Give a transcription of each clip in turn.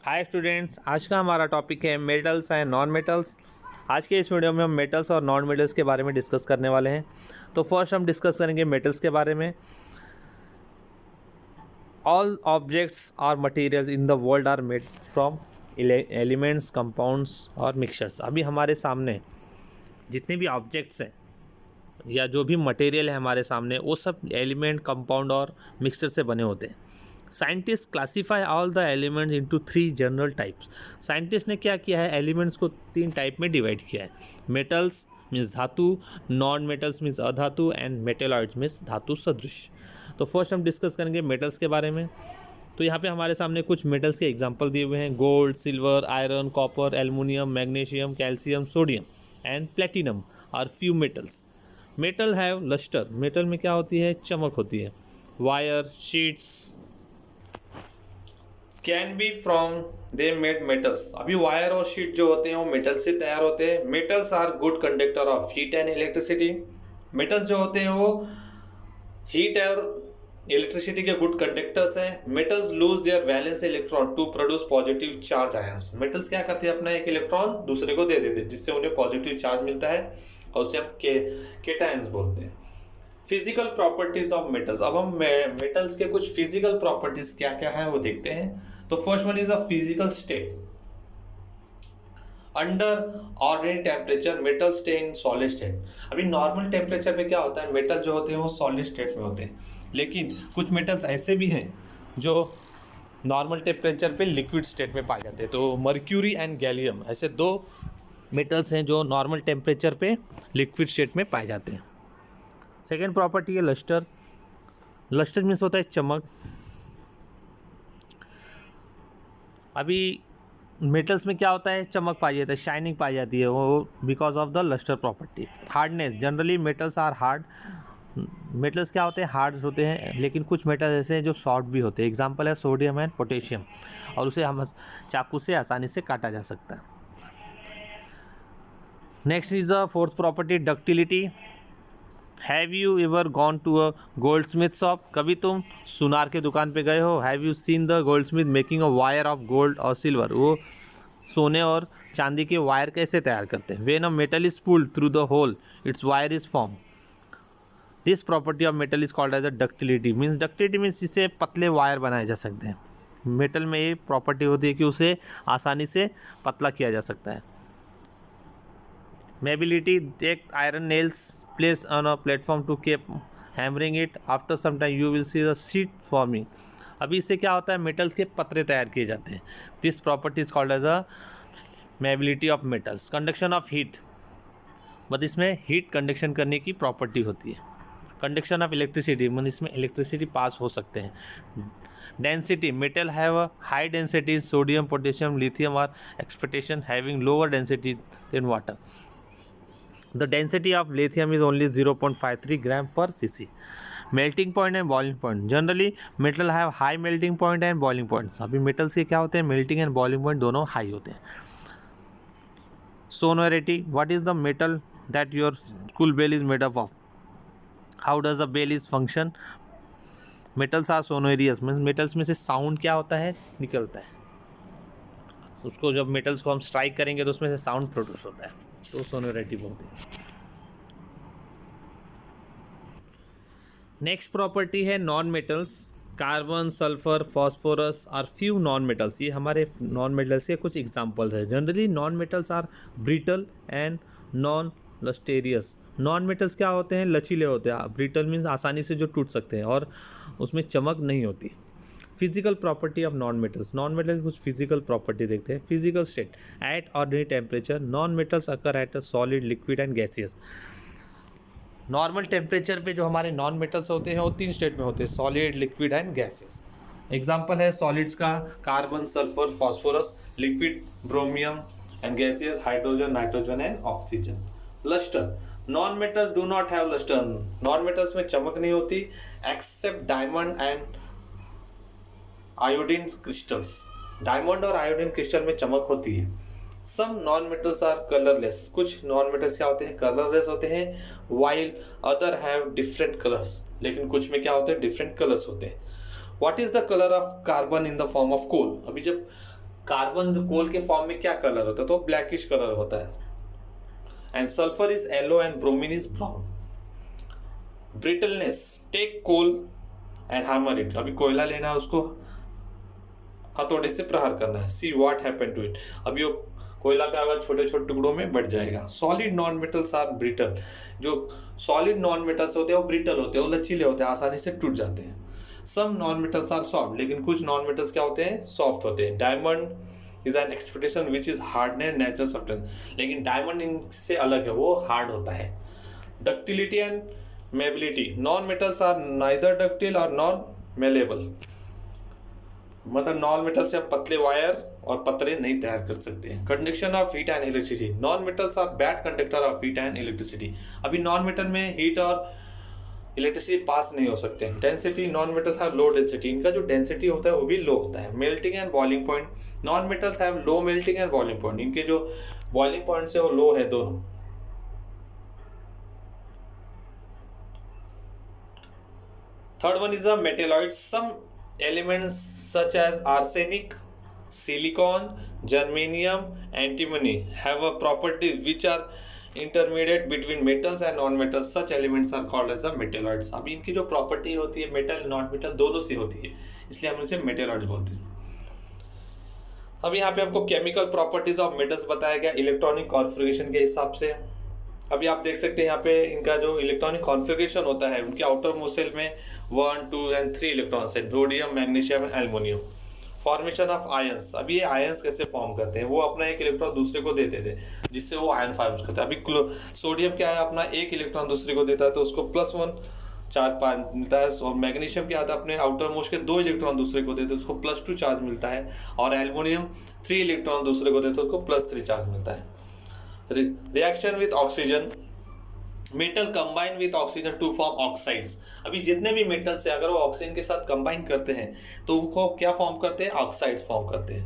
Hi students, आज का हमारा टॉपिक है मेटल्स एंड नॉन मेटल्स। आज के इस वीडियो में हम मेटल्स और नॉन मेटल्स के बारे में डिस्कस करने वाले हैं। तो फर्स्ट हम डिस्कस करेंगे मेटल्स के बारे में। ऑल ऑब्जेक्ट्स और materials in the world are made from elements, compounds और मिक्सचर्स। अभी हमारे सामने जितने भी ऑब्जेक्ट्स हैं या जो भी मटेरियल है हमारे सामने, वो सब एलिमेंट, कंपाउंड और मिक्सचर से बने होते हैं। Scientist classify all the elements into 3 general types. Scientist ने क्या किया है, एलिमेंट्स को 3 टाइप में डिवाइड किया है। मेटल्स मीन्स धातु, नॉन मेटल्स मीन्स अधातु एंड मेटेलॉइड्स मीन्स धातु सदृश। तो फर्स्ट हम डिस्कस करेंगे मेटल्स के बारे में। तो यहाँ पे हमारे सामने कुछ मेटल्स के एग्जांपल दिए हुए हैं। Gold, silver, iron, copper, aluminium, magnesium, calcium, sodium and platinum are few metals. Metal have lustre. Metal में क्या होती है, चमक होती है। Wire, sheets can be from they made metals. अभी वायर और शीट जो होते हैं वो मेटल से तैयार होते हैं। Metals are good conductor of heat and electricity. Metals जो होते हैं वो हीट और इलेक्ट्रिसिटी के गुड कंडक्टर्स हैं। Metals loose their valence electron to produce positive charge ions. Metals क्या करते हैं, अपना एक इलेक्ट्रॉन दूसरे को दे देते हैं, जिससे उन्हें पॉजिटिव चार्ज मिलता है और उसे हम केटायंस बोलते हैं। Physical properties of metals. अब हम मेटल्स के कुछ फिजिकल प्रॉपर्टीज क्या क्या है वो देखते हैं। तो first one is a physical state. Under ordinary temperature metal stay in solid state. अभी नॉर्मल टेम्परेचर पे क्या होता है, मेटल जो होते हैं वो सॉलिड स्टेट में होते हैं, लेकिन कुछ मेटल्स ऐसे भी हैं जो नॉर्मल टेम्परेचर पे लिक्विड स्टेट में पाए जाते हैं। तो मर्क्यूरी एंड गैलियम ऐसे 2 मेटल्स हैं जो नॉर्मल टेम्परेचर पे लिक्विड स्टेट में पाए जाते हैं। सेकेंड प्रॉपर्टी है लस्टर। लस्टर मीन्स होता है चमक। अभी मेटल्स में क्या होता है, चमक पाई जाती है, शाइनिंग पाई जाती है, वो because of the lustre property. Hardness, generally metals are hard. Metals क्या होते हैं, हार्ड होते हैं, लेकिन कुछ मेटल्स ऐसे हैं जो सॉफ्ट भी होते हैं। एग्जांपल है सोडियम एंड पोटेशियम, और उसे हम चाकू से आसानी से काटा जा सकता है। Next is the fourth property, ductility. Have you ever gone to a goldsmith shop. कभी तुम सुनार के दुकान पे गए हो। Have you seen the goldsmith making a wire of gold और सिल्वर। वो सोने और चांदी के वायर कैसे तैयार करते हैं। When a metal is pulled through the hole its wire is form. This property of metal is called as a ductility. Means ductility means इससे पतले वायर बनाए जा सकते हैं। मेटल में ये प्रॉपर्टी होती है कि उसे आसानी से पतला किया जा सकता है। Mobility, take iron nails placed on a platform to keep hammering it. After some time you will see the sheet forming. अभी इससे क्या होता है, मेटल्स के पतरे तैयार किए जाते हैं। This property is called as a malleability of metals. Conduction of heat, but इसमें हीट कंडक्शन करने की प्रॉपर्टी होती है। कंडक्शन ऑफ इलेक्ट्रिसिटी, मतलब इसमें इलेक्ट्रिसिटी पास हो सकते हैं। Density, metal have a high density. Sodium, potassium, lithium are expectation having lower density than water. The density of lithium is only 0.53 gram per cc. Melting point and boiling point. Generally, metal have high melting point and boiling point. अभी metals के क्या होते हैं, melting and boiling point दोनों high होते हैं। Sonority. What is the metal that your school bell is made up of? How does the bell is function? Metals are sonorous. Metals में से sound क्या होता है, निकलता है। उसको जब मेटल्स को हम स्ट्राइक करेंगे तो उसमें से साउंड प्रोड्यूस होता है, तो सोनोरिटी बोलते हैं। नेक्स्ट प्रॉपर्टी है non metals. Carbon, sulphur, phosphorus are few non metals. ये हमारे नॉन मेटल्स के कुछ एग्जांपल्स हैं। Generally non metals are brittle and non lustrous. Non metals क्या होते हैं, लचीले होते हैं। ब्रिटल मीन्स आसानी से जो टूट सकते हैं और उसमें चमक नहीं होती। Physical property of non metals. Non metals कुछ फिजिकल प्रॉपर्टी देखते हैं। Physical state, at ordinary temperature non metals occur at a solid, liquid and gaseous. Normal temperature पे जो हमारे नॉन मेटल्स होते हैं वो 3 स्टेट में होते हैं, solid, liquid and gaseous. Example है सॉलिड्स का carbon, sulphur, phosphorus. Liquid bromium and gaseous hydrogen, nitrogen and oxygen. Lustre, non metal do not have lustre. Non metals में चमक नहीं होती except diamond and iodine crystals. Diamond और iodine crystal में चमक होती है। Some non metals are colourless. कुछ नॉन मेटल्स क्या होते हैं, कलरलेस होते हैं। While other have different colours, लेकिन कुछ में क्या होते हैं, डिफरेंट कलर्स होते हैं। What is the colour of carbon in the form of coal. अभी जब कार्बन कोल के फॉर्म में क्या कलर होता है, तो ब्लैकिश कलर होता है। And sulphur is yellow and bromine is brown. Brittleness, take coal and hammer it. अभी कोयला लेना है, उसको हथौड़े से प्रहार करना है। See what happen to it. अभी वो कोयला का अगर छोटे छोटे टुकड़ों में बढ़ जाएगा। Solid non metals are brittle. जो सॉलिड नॉन मेटल्स होते हैं वो ब्रिटल होते हैं, वो लचीले होते हैं, आसानी से टूट जाते हैं। Some non metals are soft, लेकिन कुछ नॉन मेटल्स क्या होते हैं, सॉफ्ट होते हैं। Diamond is an expectation which is hard and natural substance, लेकिन डायमंड इनसे अलग है, वो हार्ड होता है। Ductility and malleability, non metals are neither ductile और नॉन मेलेबल। मतलब नॉन मेटल से आप पतले वायर और पतरे नहीं तैयार कर सकते हैं। Conduction of heat and electricity, non metals are bad conductor of heat and electricity. अभी नॉन मेटल में हीट और इलेक्ट्रिसिटी पास नहीं हो सकते। Density, non metals have low density, इनका जो डेंसिटी होता है वो भी लो होता है। Melting and boiling point, non metals have low melting and boiling point, इनके जो बॉइलिंग पॉइंट है वो लो है दोनों। Third one is a metalloid. Some elements such as arsenic, silicon, germanium, antimony have a properties which are intermediate between metals and non-metals. Such elements are called as the metalloids. अभी इनकी जो property होती है metal non metal दोनों से होती है, इसलिए हम इसे मेटेलॉइड्स बोलते हैं। अब यहाँ पे आपको केमिकल प्रॉपर्टीज ऑफ मेटल्स बताया गया इलेक्ट्रॉनिक कॉन्फ़िगरेशन के हिसाब से। अभी आप देख सकते हैं यहाँ पे इनका जो इलेक्ट्रॉनिक कॉन्फ़िगरेशन होता है, उनके आउटर मोस्ट शेल में 1, 2 and 3 इलेक्ट्रॉन्स है, rhodium, magnesium and aluminium. Formation of ions, अभी ये आयंस कैसे फॉर्म करते हैं, वो अपना एक इलेक्ट्रॉन दूसरे को देते थे जिससे वो आयन फॉर्म करता है। अभी सोडियम क्या है, अपना एक इलेक्ट्रॉन दूसरे को देता है तो उसको +1 चार्ज मिलता है। और मैग्नीशियम क्या आता है, अपने आउटर मोस्ट के 2 इलेक्ट्रॉन दूसरे को देते हैं उसको +2 चार्ज मिलता है। और एल्युमिनियम 3 इलेक्ट्रॉन दूसरे को देते हैं उसको +3 चार्ज मिलता है। Reaction with oxygen, metal combine with oxygen to form oxides. अभी जितने भी मेटल से अगर वो ऑक्सीजन के साथ कंबाइन करते हैं तो उनको क्या फॉर्म करते हैं, ऑक्साइड्स फॉर्म करते हैं।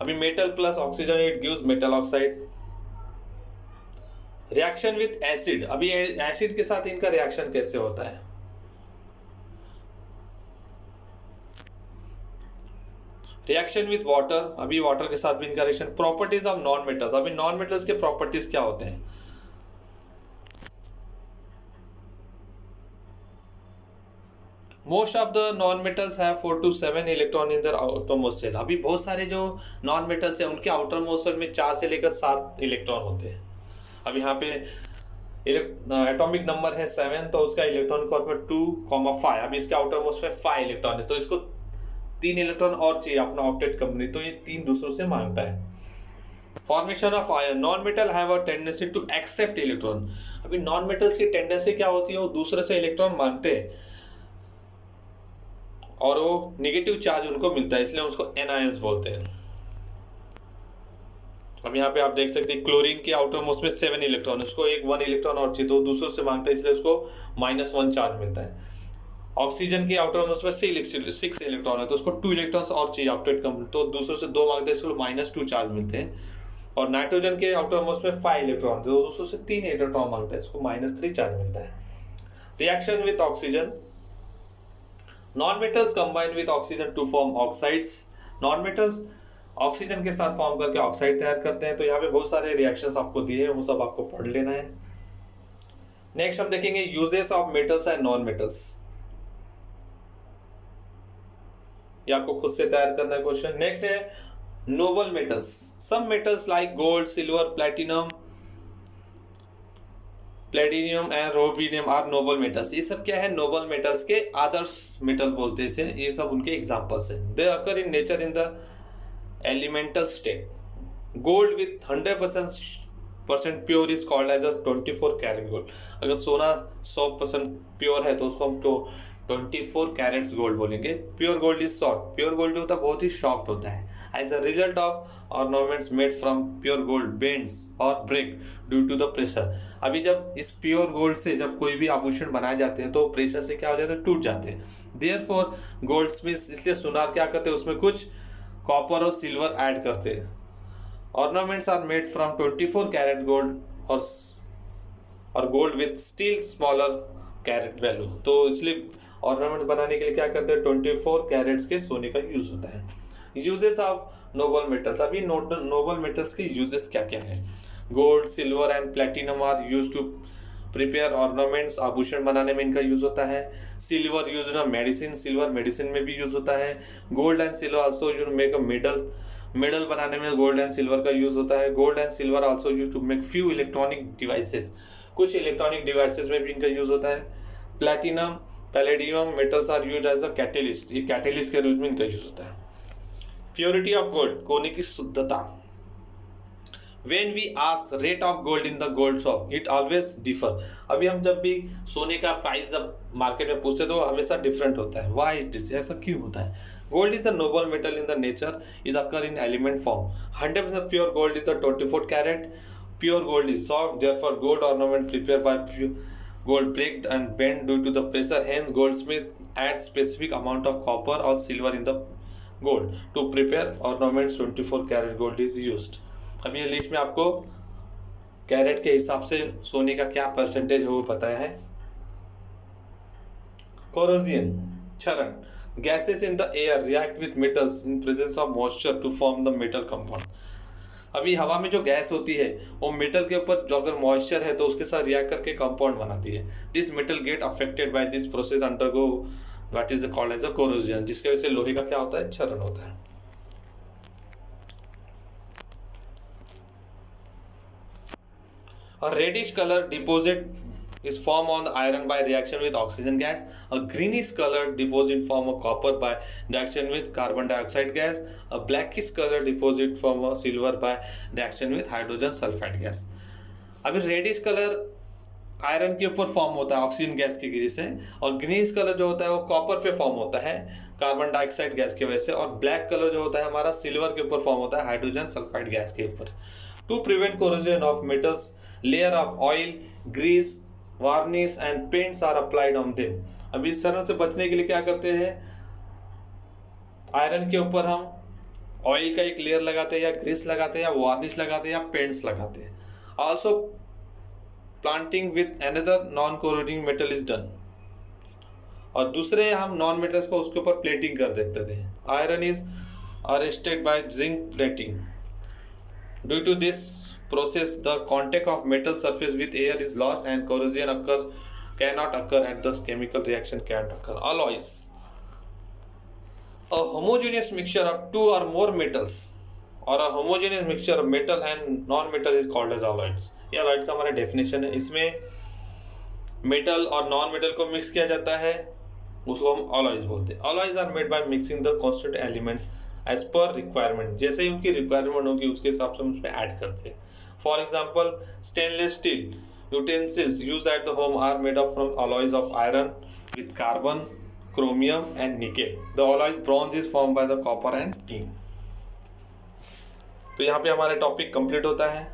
अभी metal plus oxygen it gives metal oxide. Reaction with acid, अभी एसिड के साथ इनका रिएक्शन कैसे होता है। रिएक्शन विथ वाटर, अभी वाटर के साथ भी इनका reaction. Properties of non metals, अभी नॉन मेटल्स के प्रॉपर्टीज क्या होते हैं। Most of the non metals have 4 to 7 electron in their outermost shell. अभी बहुत सारे जो नॉन मेटल्स हैं उनके आउटरमोस्ट शेल में 4 से लेकर 7 इलेक्ट्रॉन होते हैं। अब यहाँ पे एटॉमिक नंबर है 7, तो उसका इलेक्ट्रॉन कॉर्प में 2,5। अभी इसके आउटरमोस्ट में 5 इलेक्ट्रॉन है, तो इसको 3 इलेक्ट्रॉन और चाहिए अपना ऑक्टेट कंपनी, तो ये 3 दूसरों से मांगता है। Formation of ion, non metal have a tendency to accept electron. अभी नॉन मेटल्स की टेंडेंसी क्या होती है, वो दूसरे से इलेक्ट्रॉन मांगते हैं और वो नेगेटिव चार्ज उनको मिलता है, इसलिए उसको एनायंस बोलते हैं। अब यहाँ पे आप देख सकते हैं क्लोरीन के आउटर मोस्ट में 7 इलेक्ट्रॉन, उसको 1 इलेक्ट्रॉन और चाहिए तो दूसरों से मांगता है, इसलिए उसको -1 चार्ज मिलता है। ऑक्सीजन के आउटर मोस्ट में 6 इलेक्ट्रॉन है तो उसको 2 इलेक्ट्रॉन्स और चाहिए ऑक्टेट कंप्लीट, तो दूसरों से 2 मांगते हैं, इसको -2 चार्ज मिलते हैं। और नाइट्रोजन के आउटर मोस्ट में 5 इलेक्ट्रॉन, तो दूसरों से 3 इलेक्ट्रॉन मांगते हैं, इसको -3 चार्ज मिलता है। Reaction with oxygen, non metals combine with oxygen to form oxides. Non metals oxygen के साथ फॉर्म करके ऑक्साइड तैयार करते हैं। तो यहाँ पे बहुत सारे रिएक्शंस आपको दिए हैं, वो सब आपको पढ़ लेना है। नेक्स्ट हम देखेंगे uses of metals and non metals. ये आपको खुद से तैयार करना है क्वेश्चन। नेक्स्ट है noble metals. Some metals like gold, silver, platinum and rhodium are noble metals. ये सब क्या है, नोबल मेटल्स के आदर्श मेटल बोलते हैं इसे, ये सब उनके एग्जांपल्स हैं। They occur in nature in the elemental state. Gold with 100% pure is called as a 24 carat gold. अगर सोना 100% प्योर है तो उसको हम 24 कैरेट्स गोल्ड बोलेंगे। Pure gold is soft, pure gold जो होता है बहुत ही सॉफ्ट होता है। As a result of ornaments made from pure gold bends और break due to the pressure. अभी जब इस प्योर गोल्ड से जब कोई भी आभूषण बनाए जाते हैं तो प्रेशर से क्या हो जाता है, टूट जाते हैं। देयरफॉर गोल्ड स्मिथ्स, इसलिए सुनार क्या करते हैं, उसमें कुछ कॉपर और सिल्वर ऐड करते हैं। Ornaments are made from 24 carat gold और gold with still smaller carat value. तो इसलिए ऑर्नामेंट बनाने के लिए क्या करते हैं, 24 कैरेट्स के सोने का यूज होता है। Uses of noble metals. अभी नोबल मेटल्स के यूजेस क्या क्या है? Gold, silver and platinum are use to prepare ornaments, आभूषण बनाने में इनका यूज होता है। Silver use in medicine, silver medicine में भी यूज होता है। Gold and silver also use make a medal, medal बनाने में गोल्ड एंड सिल्वर का यूज होता है। Gold and silver also use to make few electronic devices, कुछ इलेक्ट्रॉनिक डिवाइसेस में भी इनका यूज होता है। Platinum, palladium metals are use as a catalyst, ये कैटेलिस्ट के रूप में इनका यूज होता है। प्योरिटी ऑफ गोल्ड, सोने की शुद्धता। When we ask rate of gold in the gold shop, it always differ। अभी हम जब भी सोने का प्राइस जब मार्केट में पूछते तो हमेशा डिफरेंट होता है। Why it is, ऐसा क्यों होता है? Gold is a noble metal in the nature, it occur in element form। 100% pure gold is a 24 carat। Pure gold is soft, therefore gold ornament prepared by pure gold break and bend due to the pressure, hence goldsmith adds specific amount of copper or silver in the gold to prepare ornaments। 24 carat gold is used। अब ये list में आपको carat के हिसाब से सोने का क्या परसेंटेज है वो पता है। कोरोजन, क्षरण। Gases in the air react with metals in presence of moisture to form the metal compound. अभी हवा में जो गैस होती है वो मेटल के ऊपर जो अगर मॉइस्चर है तो उसके साथ रिएक्ट करके कंपाउंड बनाती है। This metal get affected by this process undergo what is called as a corrosion, जिसकी वजह से लोहे का क्या होता है? क्षरण होता है। A reddish color deposit is formed on the iron by reaction with oxygen gas. A greenish color deposit form of copper by reaction with carbon dioxide gas. A blackish color deposit form of silver by reaction with hydrogen sulfide gas। अभी reddish colour iron के ऊपर form होता है oxygen gas की वजह से, और greenish colour जो होता है वो कॉपर पे फॉर्म होता है कार्बन डाइऑक्साइड गैस की वजह से, और ब्लैक कलर जो होता है हमारा सिल्वर के ऊपर फॉर्म होता है हाइड्रोजन सल्फाइड गैस के ऊपर। To prevent corrosion of metals, layer of oil, grease, varnish and paints are applied on them। अभी इस तरह से बचने के लिए क्या करते हैं? आयरन के ऊपर हम ऑयल का एक लेयर लगाते हैं, या ग्रीस लगाते हैं, या वार्निश लगाते हैं, या पेंट्स लगाते हैं। Also planting with another non corroding metal is done. और दूसरे हम नॉन मेटल्स को उसके ऊपर प्लेटिंग कर देते थे। Iron is arrested by zinc plating. Due to this process the contact of metal surface with air is lost and corrosion cannot occur at the chemical reaction can't occur। Alloys, a homogeneous mixture of two or more metals or a homogeneous mixture of metal and non-metal is called as alloys। ये alloy का हमारा definition है। इसमें metal और non-metal को mix किया जाता है, उसको हम alloys बोलते हैं। alloys are made by mixing the constant element as per requirement, जैसे ही उनकी requirement होगी उसके हिसाब से हम उसमें ऐड करते हैं। For example, stainless steel utensils used at the home are made up from alloys of iron with carbon, chromium and nickel। The alloys bronze is formed by the copper and tin। तो यहाँ पे हमारा topic complete होता है।